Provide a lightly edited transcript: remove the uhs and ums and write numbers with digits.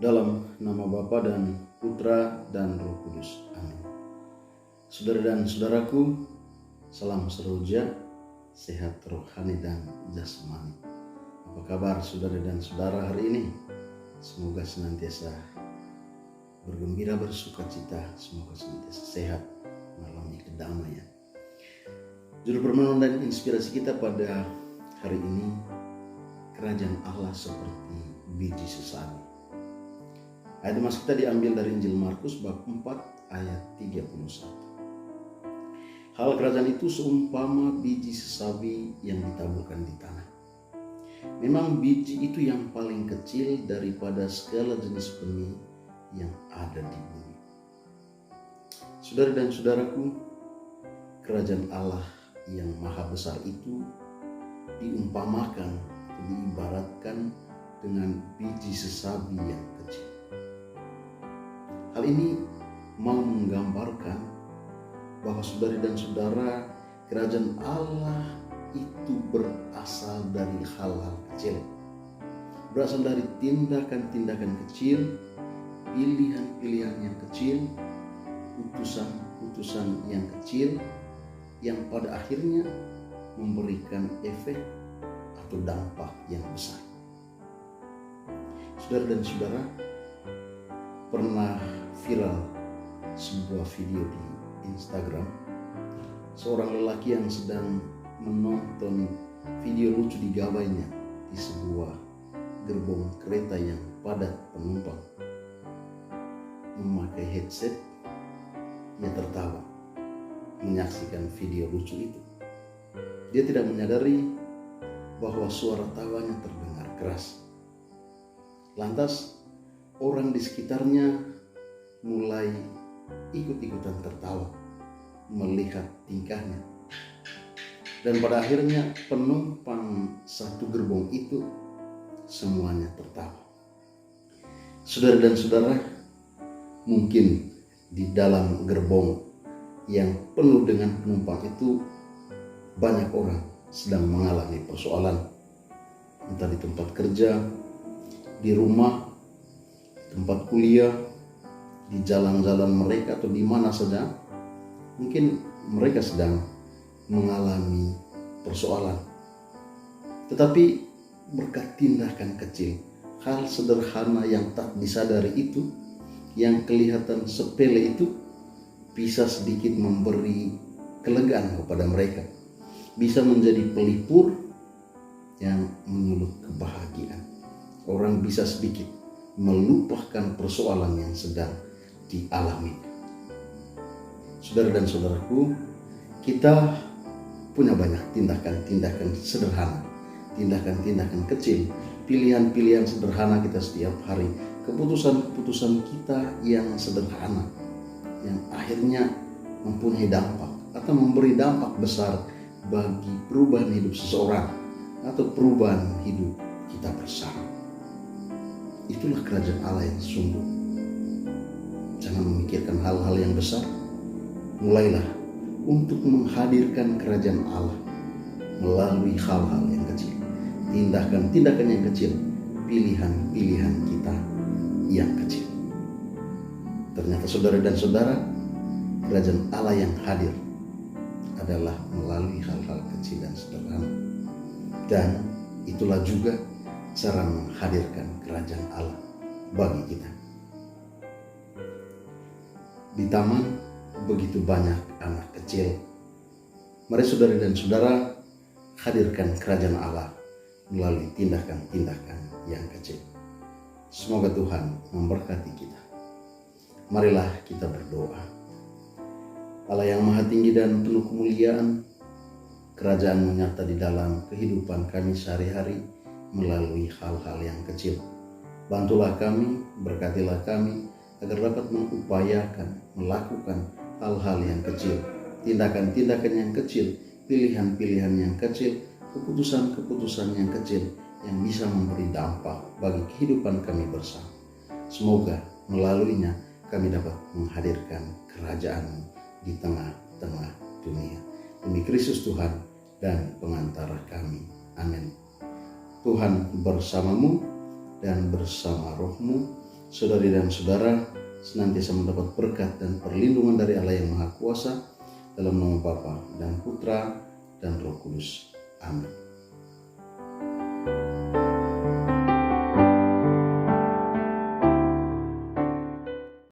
Dalam nama Bapa dan Putra dan Roh Kudus. Amin. Saudara dan saudaraku, salam seroja, sehat rohani dan jasmani. Apa kabar saudara dan saudara hari ini? Semoga senantiasa bergembira, bersuka cita, semoga senantiasa sehat, mengalami kedamaian. Judul permenungan dan inspirasi kita pada hari ini, kerajaan Allah seperti biji sesawi. Ayat mas kita diambil dari Injil Markus bab 4 ayat 31. Hal kerajaan itu seumpama biji sesawi yang ditaburkan di tanah. Memang biji itu yang paling kecil daripada segala jenis benih yang ada di bumi. Saudara dan saudaraku, kerajaan Allah yang maha besar itu diumpamakan, diibaratkan dengan biji sesawi yang kecil. Hal ini mau menggambarkan bahwa saudari dan saudara, kerajaan Allah itu berasal dari hal-hal kecil. Berasal dari tindakan-tindakan kecil, pilihan-pilihan yang kecil, putusan-putusan yang kecil, yang pada akhirnya memberikan efek atau dampak yang besar. Saudara dan saudara, pernah viral sebuah video di Instagram, seorang lelaki yang sedang menonton video lucu di gawainya di sebuah gerbong kereta yang padat penumpang. Memakai headset, ia tertawa menyaksikan video lucu itu. Dia tidak menyadari bahwa suara tawanya terdengar keras. Lantas orang di sekitarnya mulai ikut-ikutan tertawa melihat tingkahnya. Dan pada akhirnya penumpang satu gerbong itu semuanya tertawa. Saudara dan saudara, mungkin di dalam gerbong yang penuh dengan penumpang itu banyak orang sedang mengalami persoalan. Entah di tempat kerja, di rumah, tempat kuliah, di jalan-jalan mereka atau di mana saja, mungkin mereka sedang mengalami persoalan. Tetapi berkat tindakan kecil, hal sederhana yang tak disadari itu, yang kelihatan sepele itu, bisa sedikit memberi kelegaan kepada mereka, bisa menjadi pelipur yang menyulut kebahagiaan. Orang bisa sedikit melupakan persoalan yang sedang dialami. Saudara dan saudaraku, kita punya banyak tindakan-tindakan sederhana, tindakan-tindakan kecil, pilihan-pilihan sederhana kita setiap hari, keputusan-keputusan kita yang sederhana, yang akhirnya mempunyai dampak atau memberi dampak besar bagi perubahan hidup seseorang atau perubahan hidup kita bersama. Itulah kerajaan Allah yang sungguh. Jangan memikirkan hal-hal yang besar. Mulailah untuk menghadirkan kerajaan Allah melalui hal-hal yang kecil, tindakan-tindakan yang kecil, pilihan-pilihan kita yang kecil. Ternyata saudara dan saudara, kerajaan Allah yang hadir adalah melalui hal-hal kecil dan sederhana. Dan itulah juga cara menghadirkan kerajaan Allah bagi kita. Di taman begitu banyak anak kecil. Mari saudari dan saudara, hadirkan kerajaan Allah melalui tindakan-tindakan yang kecil. Semoga Tuhan memberkati kita. Marilah kita berdoa. Allah yang maha tinggi dan penuh kemuliaan, kerajaan-Mu nyata di dalam kehidupan kami sehari-hari melalui hal-hal yang kecil. Bantulah kami, berkatilah kami, agar dapat mengupayakan, melakukan hal-hal yang kecil, tindakan-tindakan yang kecil, pilihan-pilihan yang kecil, keputusan-keputusan yang kecil yang bisa memberi dampak bagi kehidupan kami bersama. Semoga melaluinya kami dapat menghadirkan kerajaan-Mu di tengah-tengah dunia. Demi Kristus Tuhan dan pengantara kami. Amin. Tuhan bersamamu dan bersama rohmu saudari dan saudara senantiasa mendapat berkat dan perlindungan dari Allah yang Maha Kuasa, dalam nama Bapa dan Putra dan Roh Kudus. Amin.